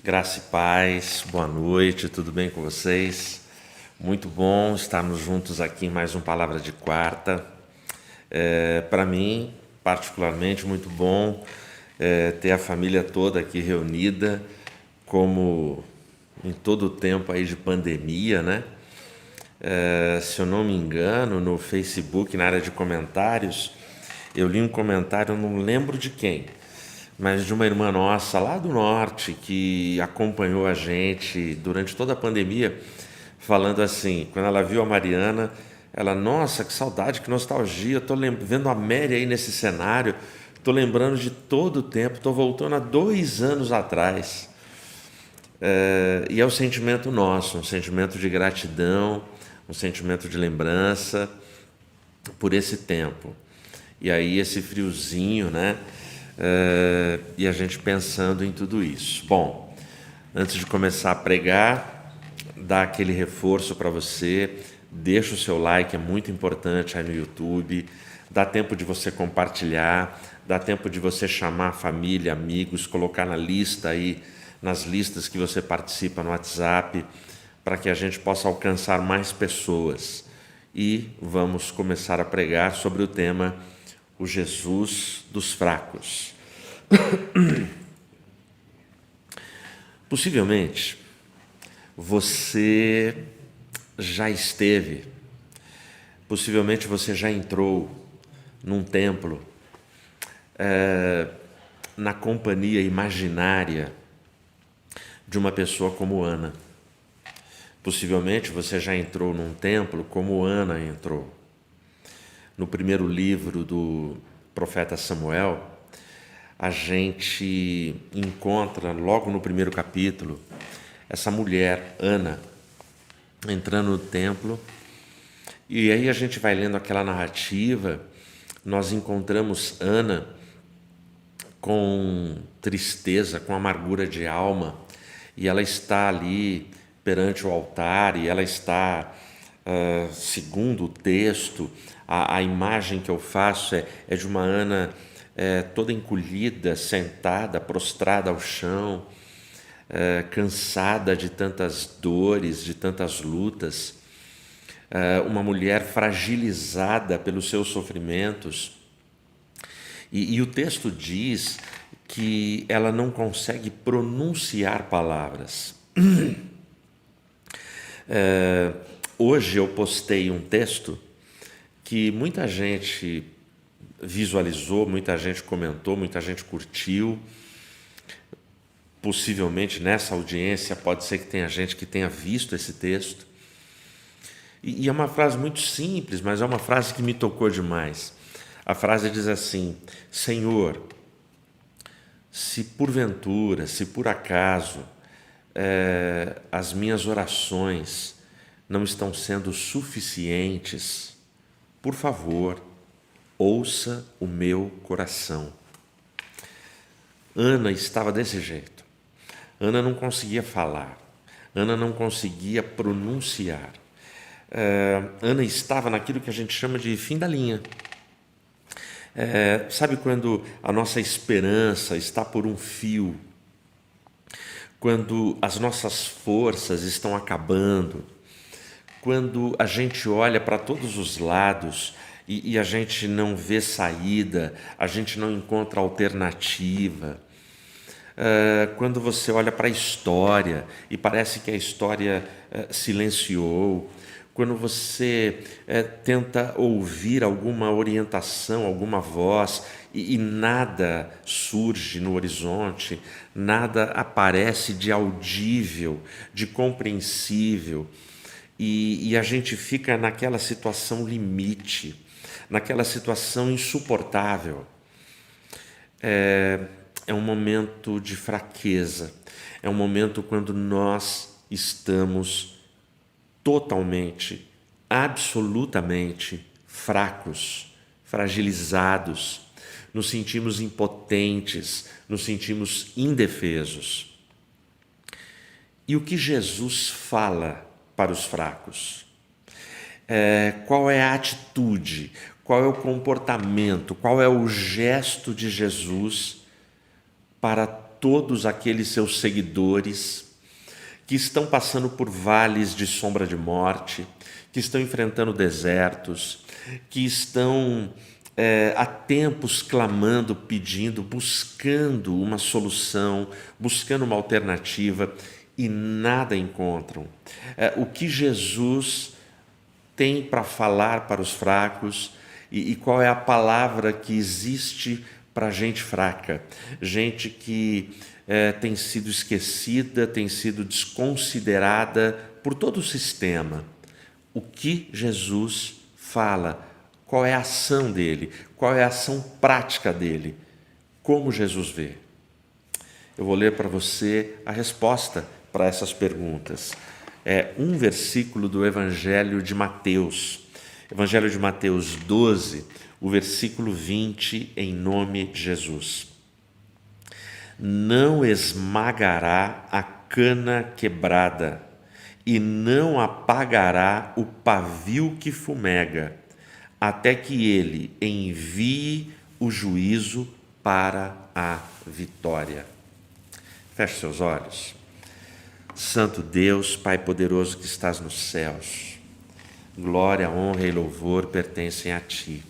Graça e paz, boa noite, tudo bem com vocês? Muito bom estarmos juntos aqui em mais um Palavra de Quarta. Para mim, particularmente, muito bom ter a família toda aqui reunida, como em todo o tempo aí de pandemia, né? Se eu não me engano, no Facebook, na área de comentários, eu li um comentário, eu não lembro de quem, mas de uma irmã nossa lá do norte que acompanhou a gente durante toda a pandemia, falando assim, quando ela viu a Mariana, ela, nossa, que saudade, que nostalgia, estou vendo a Mary aí nesse cenário, estou lembrando de todo o tempo, estou voltando a 2 anos atrás. E é o sentimento nosso, um sentimento de gratidão, um sentimento de lembrança por esse tempo. E aí esse friozinho, né? E a gente pensando em tudo isso. Bom, antes de começar a pregar, dá aquele reforço para você, deixa o seu like, é muito importante aí no YouTube, dá tempo de você compartilhar, dá tempo de você chamar a família, amigos, colocar na lista aí, nas listas que você participa no WhatsApp, para que a gente possa alcançar mais pessoas. E vamos começar a pregar sobre o tema o Jesus dos fracos. Possivelmente você já esteve, possivelmente você já entrou num templo na companhia imaginária de uma pessoa como Ana. Possivelmente você já entrou num templo como Ana entrou. No primeiro livro do profeta Samuel, a gente encontra, logo no primeiro capítulo, essa mulher, Ana, entrando no templo. E aí a gente vai lendo aquela narrativa, nós encontramos Ana com tristeza, com amargura de alma, e ela está ali perante o altar, e ela está, segundo o texto, a imagem que eu faço é de uma Ana toda encolhida, sentada, prostrada ao chão, cansada de tantas dores, de tantas lutas, uma mulher fragilizada pelos seus sofrimentos. E o texto diz que ela não consegue pronunciar palavras. Hoje eu postei um texto que muita gente visualizou, muita gente comentou, muita gente curtiu. Possivelmente nessa audiência pode ser que tenha gente que tenha visto esse texto. E é uma frase muito simples, mas é uma frase que me tocou demais. A frase diz assim: Senhor, se porventura, se por acaso as minhas orações não estão sendo suficientes, por favor, ouça o meu coração. Ana estava desse jeito. Ana não conseguia falar. Ana não conseguia pronunciar. Ana estava naquilo que a gente chama de fim da linha. Sabe quando a nossa esperança está por um fio? Quando as nossas forças estão acabando? Quando a gente olha para todos os lados e a gente não vê saída, a gente não encontra alternativa. Quando você olha para a história e parece que a história silenciou. Quando você tenta ouvir alguma orientação, alguma voz e nada surge no horizonte, nada aparece de audível, de compreensível, e a gente fica naquela situação limite, naquela situação insuportável. É um momento de fraqueza, é um momento quando nós estamos totalmente, absolutamente fracos, fragilizados, nos sentimos impotentes, nos sentimos indefesos. E o que Jesus fala para os fracos? Qual é a atitude, qual é o comportamento, qual é o gesto de Jesus para todos aqueles seus seguidores que estão passando por vales de sombra de morte, que estão enfrentando desertos, que estão há tempos clamando, pedindo, buscando uma solução, buscando uma alternativa e nada encontram. O que Jesus tem para falar para os fracos e qual é a palavra que existe para gente fraca, gente que tem sido esquecida, tem sido desconsiderada por todo o sistema. O que Jesus fala? Qual é a ação dele? Qual é a ação prática dele? Como Jesus vê? Eu vou ler para você a resposta para essas perguntas. É um versículo do Evangelho de Mateus. Evangelho de Mateus 12, o versículo 20, em nome de Jesus. Não esmagará a cana quebrada e não apagará o pavio que fumega, até que ele envie o juízo para a vitória. Feche seus olhos. Santo Deus, Pai poderoso que estás nos céus, glória, honra e louvor pertencem a Ti.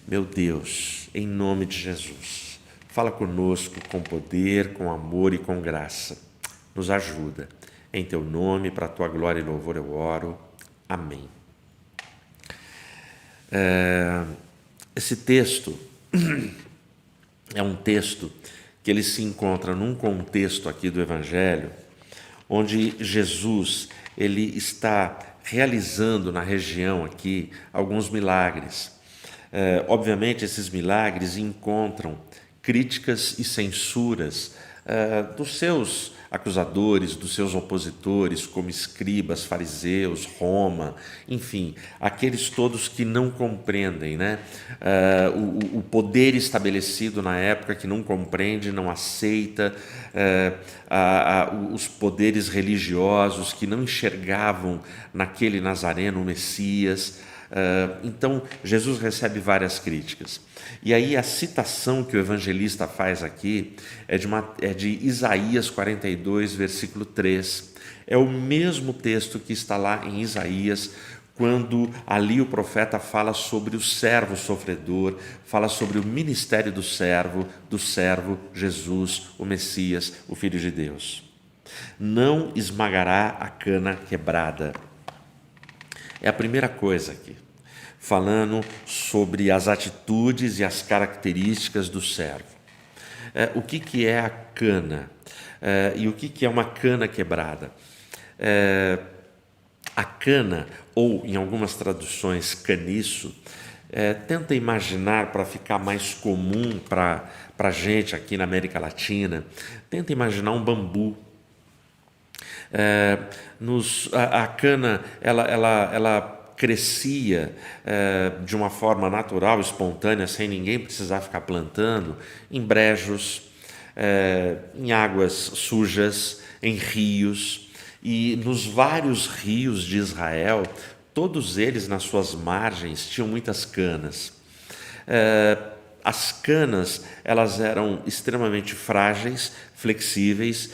Meu Deus, em nome de Jesus, fala conosco com poder, com amor e com graça. Nos ajuda. Em Teu nome, para a Tua glória e louvor eu oro. Amém. Esse texto é um texto que ele se encontra num contexto aqui do Evangelho, onde Jesus ele está realizando na região aqui alguns milagres. Obviamente, esses milagres encontram críticas e censuras dos seus acusadores, dos seus opositores, como escribas, fariseus, Roma, enfim, aqueles todos que não compreendem, né? O poder estabelecido na época, que não compreende, não aceita, os poderes religiosos que não enxergavam naquele Nazareno o Messias. Então, Jesus recebe várias críticas. E aí a citação que o evangelista faz aqui é de Isaías 42, versículo 3. É o mesmo texto que está lá em Isaías, quando ali o profeta fala sobre o servo sofredor, fala sobre o ministério do servo Jesus, o Messias, o Filho de Deus. Não esmagará a cana quebrada. É a primeira coisa aqui, falando sobre as atitudes e as características do servo. O que é a cana? E o que é uma cana quebrada? A cana, ou em algumas traduções caniço, tenta imaginar, para ficar mais comum para a gente aqui na América Latina, tenta imaginar um bambu. A cana ela crescia de uma forma natural, espontânea, sem ninguém precisar ficar plantando, em brejos, em águas sujas, em rios, e nos vários rios de Israel, todos eles nas suas margens tinham muitas canas. As canas, elas eram extremamente frágeis, flexíveis,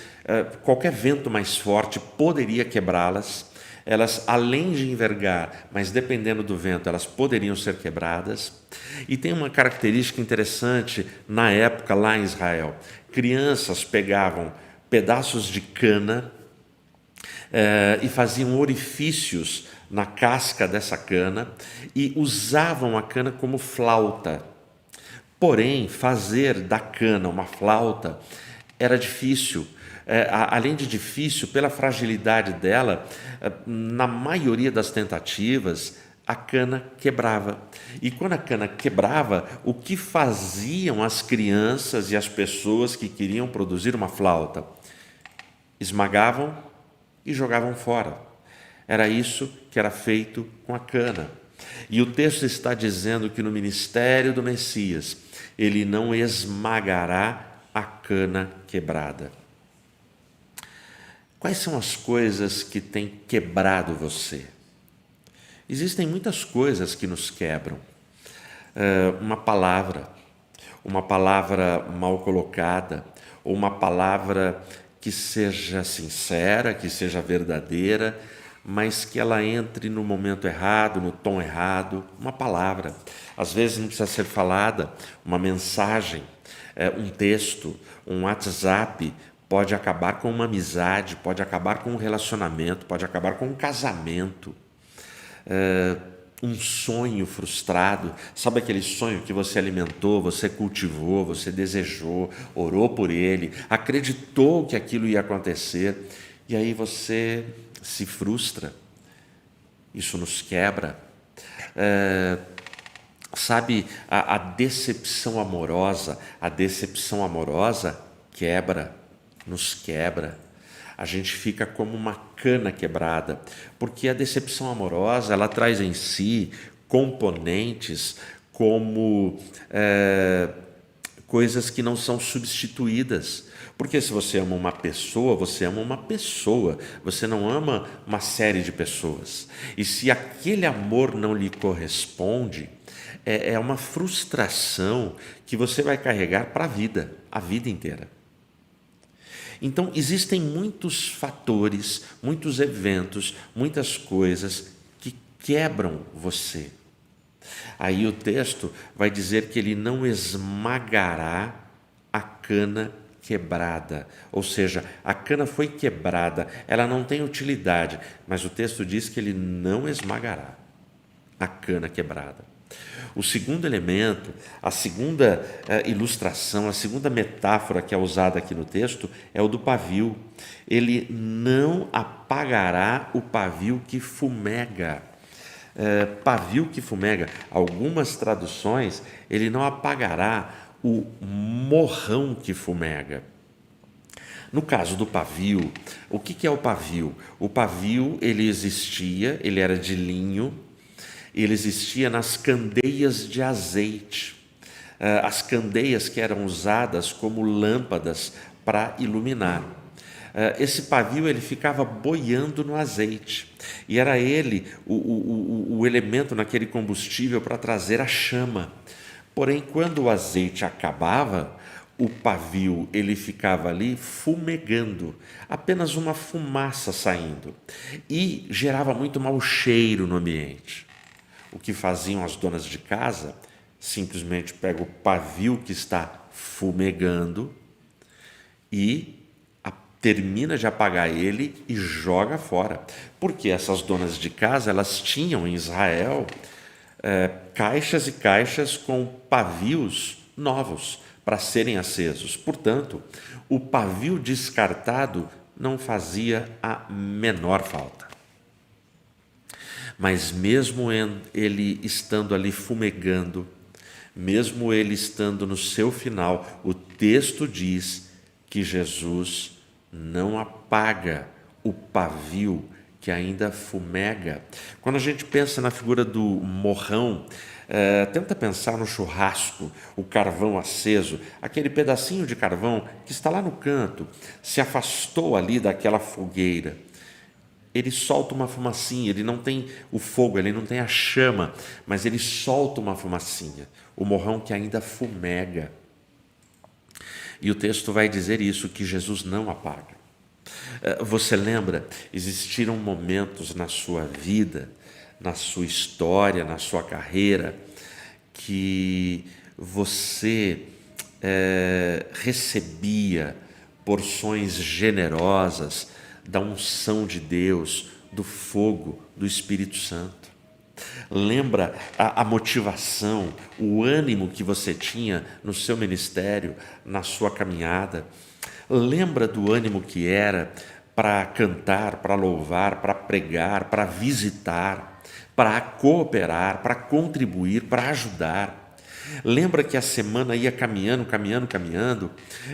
qualquer vento mais forte poderia quebrá-las. Elas, além de envergar, mas dependendo do vento, elas poderiam ser quebradas. E tem uma característica interessante na época lá em Israel. Crianças pegavam pedaços de cana e faziam orifícios na casca dessa cana e usavam a cana como flauta. Porém, fazer da cana uma flauta era difícil. Além de difícil, pela fragilidade dela, na maioria das tentativas, a cana quebrava. E quando a cana quebrava, o que faziam as crianças e as pessoas que queriam produzir uma flauta? Esmagavam e jogavam fora. Era isso que era feito com a cana. E o texto está dizendo que no ministério do Messias, ele não esmagará a cana quebrada. Quais são as coisas que têm quebrado você? Existem muitas coisas que nos quebram. Uma palavra mal colocada, ou uma palavra que seja sincera, que seja verdadeira, mas que ela entre no momento errado, no tom errado, uma palavra. Às vezes não precisa ser falada, uma mensagem, um texto, um WhatsApp, pode acabar com uma amizade, pode acabar com um relacionamento, pode acabar com um casamento. Um sonho frustrado, sabe aquele sonho que você alimentou, você cultivou, você desejou, orou por ele, acreditou que aquilo ia acontecer, e aí você se frustra, isso nos quebra. Sabe, a decepção amorosa quebra, nos quebra. A gente fica como uma cana quebrada, porque a decepção amorosa, ela traz em si componentes como coisas que não são substituídas. Porque se você ama uma pessoa, você ama uma pessoa, você não ama uma série de pessoas. E se aquele amor não lhe corresponde, é uma frustração que você vai carregar para a vida inteira. Então, existem muitos fatores, muitos eventos, muitas coisas que quebram você. Aí o texto vai dizer que ele não esmagará a cana quebrada. Ou seja, a cana foi quebrada, ela não tem utilidade, mas o texto diz que ele não esmagará a cana quebrada. O segundo elemento, a segunda ilustração, a segunda metáfora que é usada aqui no texto é o do pavio. Ele não apagará o pavio que fumega. Pavio que fumega. Algumas traduções, ele não apagará o morrão que fumega. No caso do pavio, o que é o pavio? O pavio, ele existia, ele era de linho, ele existia nas candeias de azeite, as candeias que eram usadas como lâmpadas para iluminar. Esse pavio ele ficava boiando no azeite, e era ele o elemento naquele combustível para trazer a chama. Porém, quando o azeite acabava, o pavio ele ficava ali fumegando, apenas uma fumaça saindo, e gerava muito mau cheiro no ambiente. O que faziam as donas de casa? Simplesmente pega o pavio que está fumegando e termina de apagar ele e joga fora. Porque essas donas de casa, elas tinham em Israel caixas e caixas com pavios novos para serem acesos. Portanto, o pavio descartado não fazia a menor falta. Mas mesmo ele estando ali fumegando, mesmo ele estando no seu final, o texto diz que Jesus não apaga o pavio que ainda fumega. Quando a gente pensa na figura do morrão, tenta pensar no churrasco, o carvão aceso, aquele pedacinho de carvão que está lá no canto, se afastou ali daquela fogueira. Ele solta uma fumacinha, ele não tem o fogo, ele não tem a chama, mas ele solta uma fumacinha, o morrão que ainda fumega. E o texto vai dizer isso, que Jesus não apaga. Você lembra, existiram momentos na sua vida, na sua história, na sua carreira, que você recebia porções generosas da unção de Deus, do fogo do Espírito Santo. Lembra a motivação, o ânimo que você tinha no seu ministério, na sua caminhada? Lembra do ânimo que era para cantar, para louvar, para pregar, para visitar, para cooperar, para contribuir, para ajudar? Lembra que a semana ia caminhando,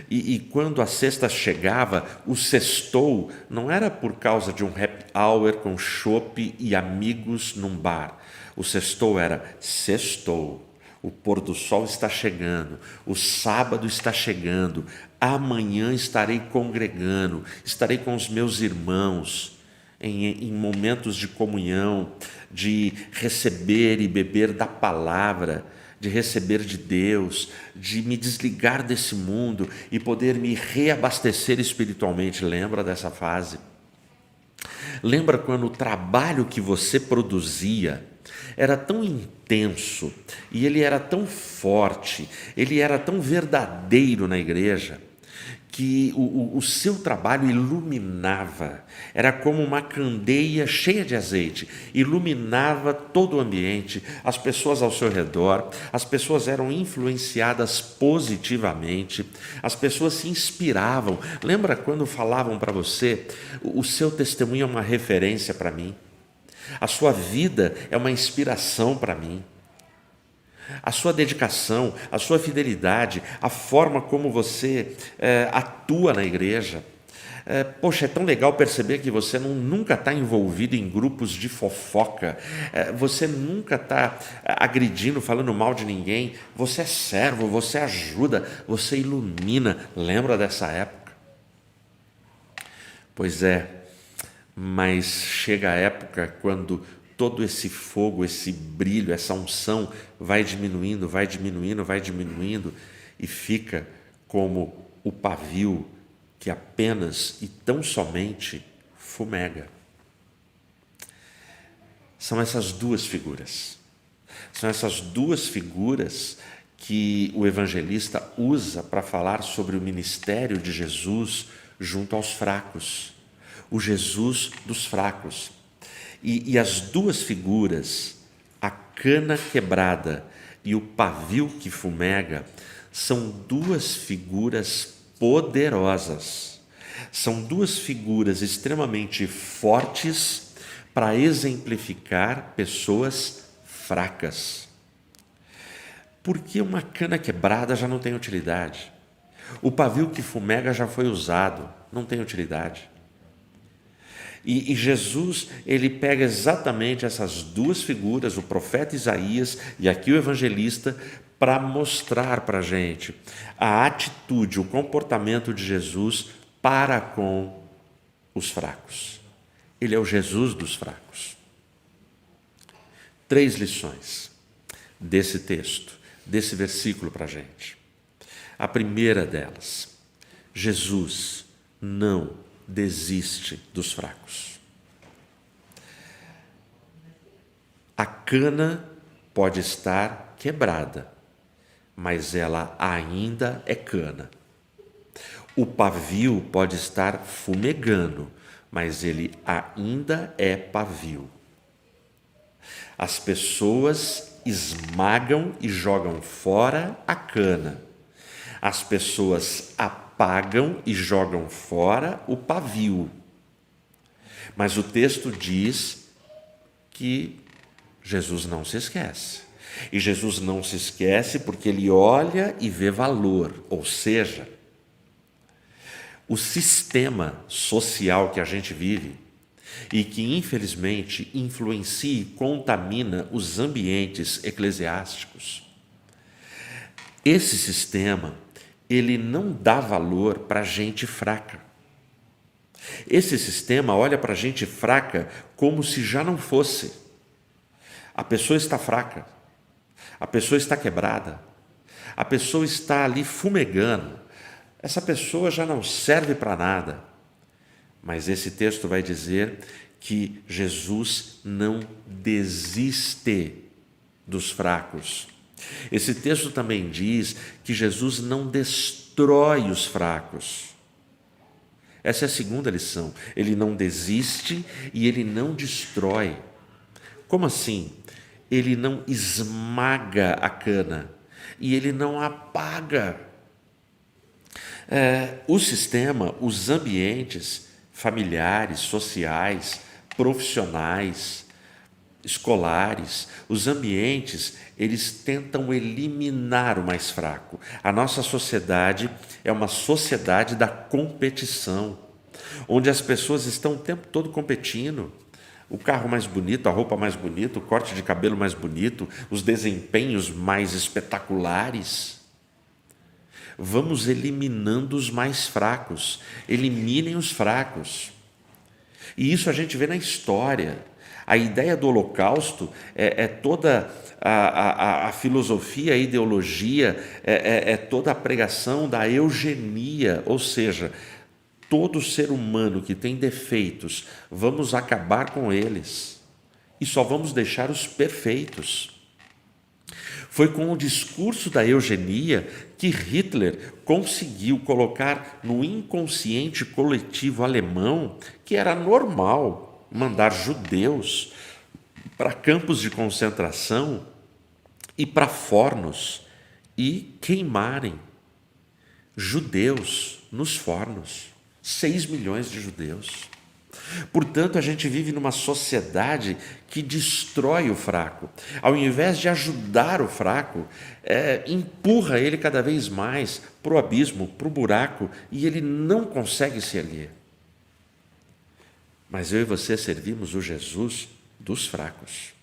e quando a sexta chegava, o sextou não era por causa de um happy hour com chopp e amigos num bar. O sextou era sextou, o pôr do sol está chegando, o sábado está chegando, amanhã estarei congregando, estarei com os meus irmãos em momentos de comunhão, de receber e beber da palavra, de receber de Deus, de me desligar desse mundo e poder me reabastecer espiritualmente. Lembra dessa fase? Lembra quando o trabalho que você produzia era tão intenso e ele era tão forte, ele era tão verdadeiro na igreja, que o seu trabalho iluminava, era como uma candeia cheia de azeite, iluminava todo o ambiente, as pessoas ao seu redor, as pessoas eram influenciadas positivamente, as pessoas se inspiravam. Lembra quando falavam para você, o seu testemunho é uma referência para mim, a sua vida é uma inspiração para mim. A sua dedicação, a sua fidelidade, a forma como você atua na igreja. Poxa, é tão legal perceber que você nunca está envolvido em grupos de fofoca, você nunca está agredindo, falando mal de ninguém, você é servo, você ajuda, você ilumina. Lembra dessa época? Pois é, mas chega a época quando todo esse fogo, esse brilho, essa unção vai diminuindo, vai diminuindo, vai diminuindo e fica como o pavio que apenas e tão somente fumega. São essas duas figuras. São essas duas figuras que o evangelista usa para falar sobre o ministério de Jesus junto aos fracos. O Jesus dos fracos. E as duas figuras, a cana quebrada e o pavio que fumega, são duas figuras poderosas. São duas figuras extremamente fortes para exemplificar pessoas fracas. Porque uma cana quebrada já não tem utilidade. O pavio que fumega já foi usado, não tem utilidade. E Jesus, ele pega exatamente essas duas figuras, o profeta Isaías e aqui o evangelista, para mostrar para a gente a atitude, o comportamento de Jesus para com os fracos. Ele é o Jesus dos fracos. 3 lições desse texto, desse versículo para a gente. A primeira delas, Jesus não desiste dos fracos. A cana pode estar quebrada, mas ela ainda é cana. O pavio pode estar fumegando, mas ele ainda é pavio. As pessoas esmagam e jogam fora a cana. As pessoas apagam e jogam fora o pavio. Mas o texto diz que Jesus não se esquece. E Jesus não se esquece porque ele olha e vê valor, ou seja, o sistema social que a gente vive e que infelizmente influencia e contamina os ambientes eclesiásticos. Esse sistema, ele não dá valor para gente fraca. Esse sistema olha para gente fraca como se já não fosse. A pessoa está fraca, a pessoa está quebrada, a pessoa está ali fumegando, essa pessoa já não serve para nada. Mas esse texto vai dizer que Jesus não desiste dos fracos. Esse texto também diz que Jesus não destrói os fracos. Essa é a segunda lição. Ele não desiste e ele não destrói. Como assim? Ele não esmaga a cana e ele não apaga. O sistema, os ambientes familiares, sociais, profissionais, escolares, os ambientes, eles tentam eliminar o mais fraco. A nossa sociedade é uma sociedade da competição, onde as pessoas estão o tempo todo competindo. O carro mais bonito, a roupa mais bonita, o corte de cabelo mais bonito, os desempenhos mais espetaculares. Vamos eliminando os mais fracos. Eliminem os fracos. E isso a gente vê na história. A ideia do Holocausto é toda a filosofia, a ideologia, é toda a pregação da eugenia, ou seja, todo ser humano que tem defeitos, vamos acabar com eles e só vamos deixar os perfeitos. Foi com o discurso da eugenia que Hitler conseguiu colocar no inconsciente coletivo alemão que era normal mandar judeus para campos de concentração e para fornos e queimarem judeus nos fornos. 6 milhões de judeus. Portanto, a gente vive numa sociedade que destrói o fraco. Ao invés de ajudar o fraco, empurra ele cada vez mais para o abismo, para o buraco, e ele não consegue se erguer. Mas eu e você servimos o Jesus dos fracos.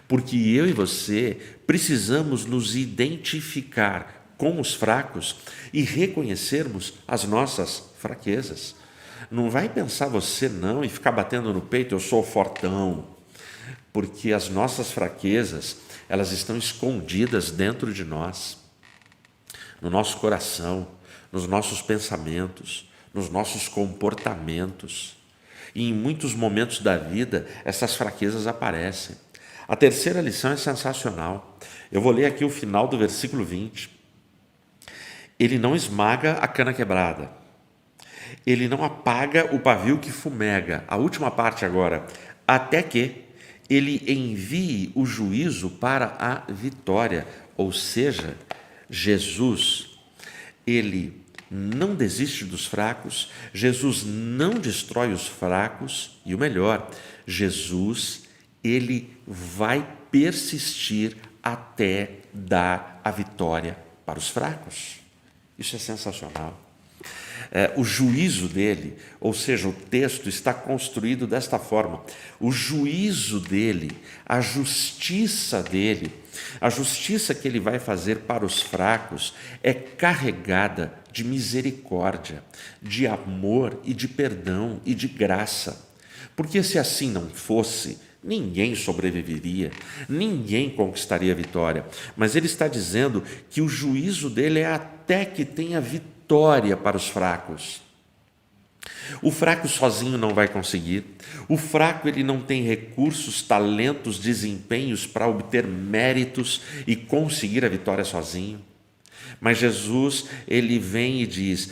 Porque eu e você precisamos nos identificar com os fracos e reconhecermos as nossas fraquezas. Não vai pensar você não e ficar batendo no peito, eu sou fortão, porque as nossas fraquezas, elas estão escondidas dentro de nós, no nosso coração, nos nossos pensamentos, nos nossos comportamentos. E em muitos momentos da vida, essas fraquezas aparecem. A terceira lição é sensacional. Eu vou ler aqui o final do versículo 20. Ele não esmaga a cana quebrada. Ele não apaga o pavio que fumega. A última parte agora. Até que ele envie o juízo para a vitória. Ou seja, Jesus, ele não desiste dos fracos. Jesus não destrói os fracos. E o melhor, Jesus, ele vai persistir até dar a vitória para os fracos. Isso é sensacional. O juízo dele, ou seja, o texto está construído desta forma. O juízo dele, a justiça dele, a justiça que ele vai fazer para os fracos é carregada de misericórdia, de amor e de perdão e de graça. Porque se assim não fosse, ninguém sobreviveria, ninguém conquistaria a vitória. Mas ele está dizendo que o juízo dele é até que tenha vitória para os fracos. O fraco sozinho não vai conseguir. O fraco ele não tem recursos, talentos, desempenhos para obter méritos e conseguir a vitória sozinho. Mas Jesus, ele vem e diz: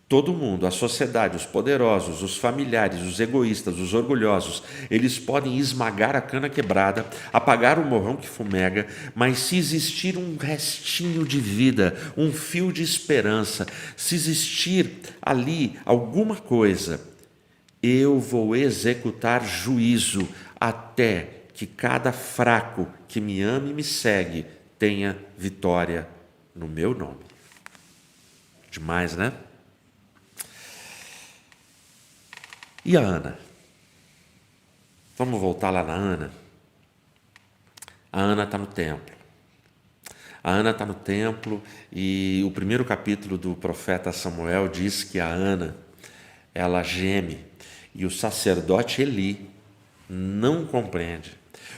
todo mundo, a sociedade, os poderosos, os familiares, os egoístas, os orgulhosos, eles podem esmagar a cana quebrada, apagar o morrão que fumega, mas se existir um restinho de vida, um fio de esperança, se existir ali alguma coisa, eu vou executar juízo até que cada fraco que me ama e me segue tenha vitória no meu nome. Demais, né? E a Ana? Vamos voltar lá na Ana? A Ana está no templo. A Ana está no templo e o primeiro capítulo do profeta Samuel diz que a Ana, ela geme e o sacerdote Eli não compreende.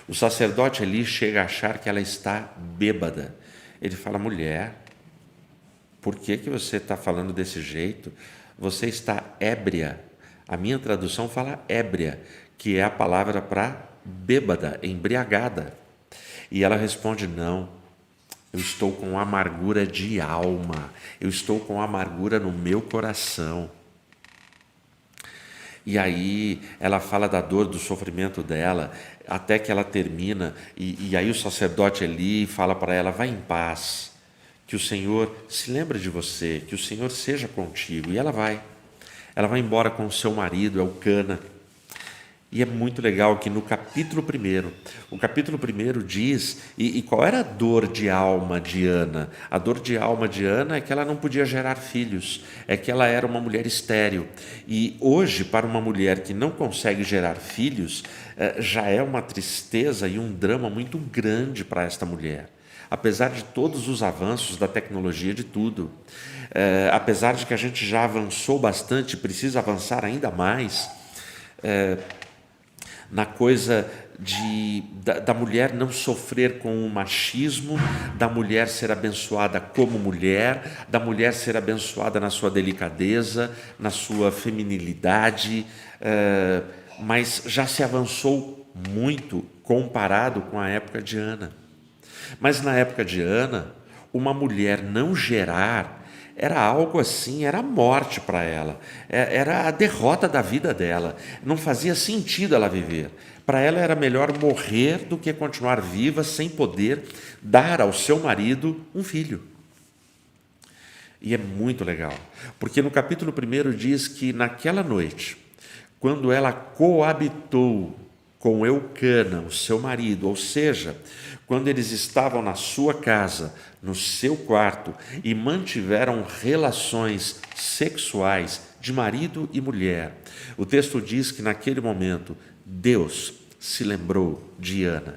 O sacerdote Eli chega a achar que ela está bêbada. Ele fala: mulher, por que você está falando desse jeito? Você está ébria. A minha tradução fala ébria, que é a palavra para bêbada, embriagada. E ela responde: não, eu estou com amargura de alma, eu estou com amargura no meu coração. E aí ela fala da dor, do sofrimento dela, até que ela termina, e aí o sacerdote Eli fala para ela: vai em paz, que o Senhor se lembre de você, que o Senhor seja contigo. E ela vai embora com o seu marido, Elcana. E é muito legal que no capítulo 1, o capítulo 1 diz, e qual era a dor de alma de Ana? A dor de alma de Ana é que ela não podia gerar filhos, é que ela era uma mulher estéril. E hoje, para uma mulher que não consegue gerar filhos, já é uma tristeza e um drama muito grande para esta mulher. Apesar de todos os avanços da tecnologia, de tudo, apesar de que a gente já avançou bastante, precisa avançar ainda mais, na coisa da mulher não sofrer com o machismo, da mulher ser abençoada como mulher, da mulher ser abençoada na sua delicadeza, na sua feminilidade, mas já se avançou muito comparado com a época de Ana. Mas na época de Ana, uma mulher não gerar era algo assim, era a morte para ela, era a derrota da vida dela, não fazia sentido ela viver. Para ela era melhor morrer do que continuar viva sem poder dar ao seu marido um filho. E é muito legal, porque no capítulo 1 diz que naquela noite, quando ela coabitou com Eucana, o seu marido, ou seja, quando eles estavam na sua casa, no seu quarto, e mantiveram relações sexuais de marido e mulher, o texto diz que naquele momento Deus se lembrou de Ana.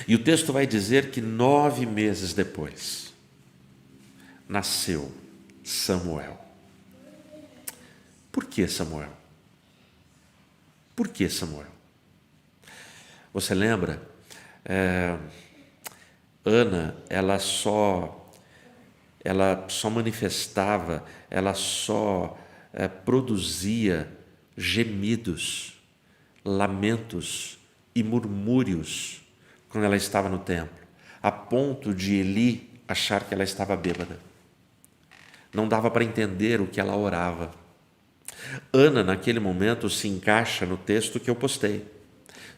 E o texto vai dizer que 9 meses depois nasceu Samuel. Por que Samuel? Por que Samuel? Você lembra? Ana, ela só manifestava, ela só produzia gemidos, lamentos e murmúrios quando ela estava no templo, a ponto de Eli achar que ela estava bêbada. Não dava para entender o que ela orava. Ana, naquele momento, se encaixa no texto que eu postei.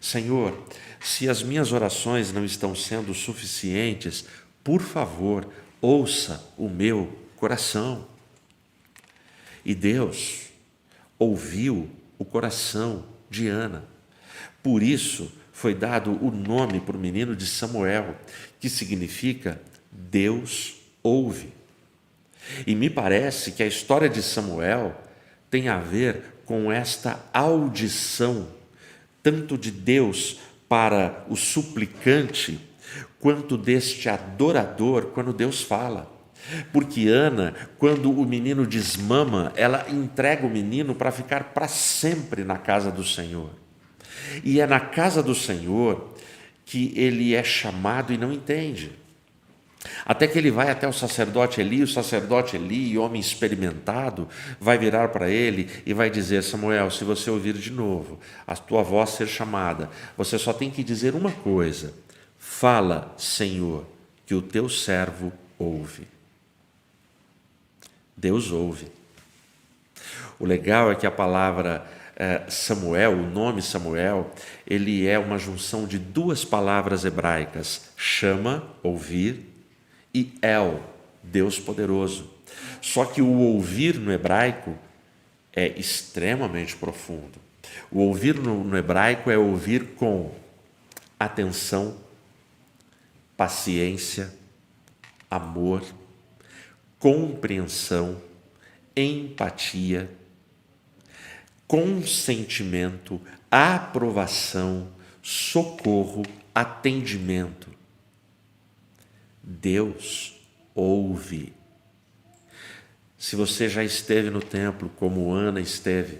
Senhor, se as minhas orações não estão sendo suficientes, por favor, ouça o meu coração. E Deus ouviu o coração de Ana. Por isso foi dado o nome para o menino de Samuel, que significa Deus ouve. E me parece que a história de Samuel tem a ver com esta audição, tanto de Deus para o suplicante, quanto deste adorador quando Deus fala. Porque Ana, quando o menino desmama, ela entrega o menino para ficar para sempre na casa do Senhor. E é na casa do Senhor que ele é chamado e não entende. Até que ele vai até o sacerdote Eli, homem experimentado, vai virar para ele e vai dizer: Samuel, se você ouvir de novo a tua voz ser chamada, você só tem que dizer uma coisa: fala, Senhor, que o teu servo ouve. Deus ouve. O legal é que a palavra Samuel, o nome Samuel, ele é uma junção de 2 palavras hebraicas: chama, ouvir, e El, Deus poderoso. Só que o ouvir no hebraico é extremamente profundo. O ouvir no hebraico é ouvir com atenção, paciência, amor, compreensão, empatia, consentimento, aprovação, socorro, atendimento. Deus ouve. Se você já esteve no templo, como Ana esteve,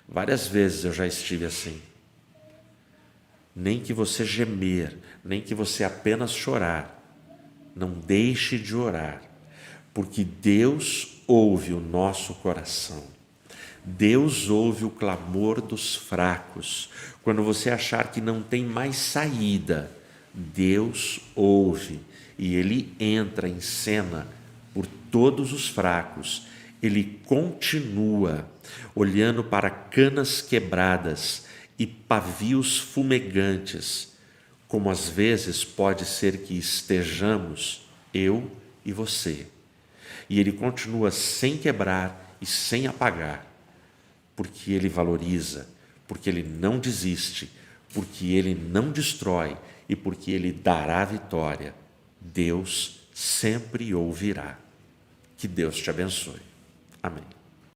várias vezes eu já estive assim. Nem que você gemer, nem que você apenas chorar, não deixe de orar, porque Deus ouve o nosso coração. Deus ouve o clamor dos fracos. Quando você achar que não tem mais saída, Deus ouve e Ele entra em cena por todos os fracos. Ele continua olhando para canas quebradas e pavios fumegantes, como às vezes pode ser que estejamos eu e você. E Ele continua sem quebrar e sem apagar, porque Ele valoriza, porque Ele não desiste, porque Ele não destrói e porque Ele dará vitória. Deus sempre ouvirá. Que Deus te abençoe. Amém.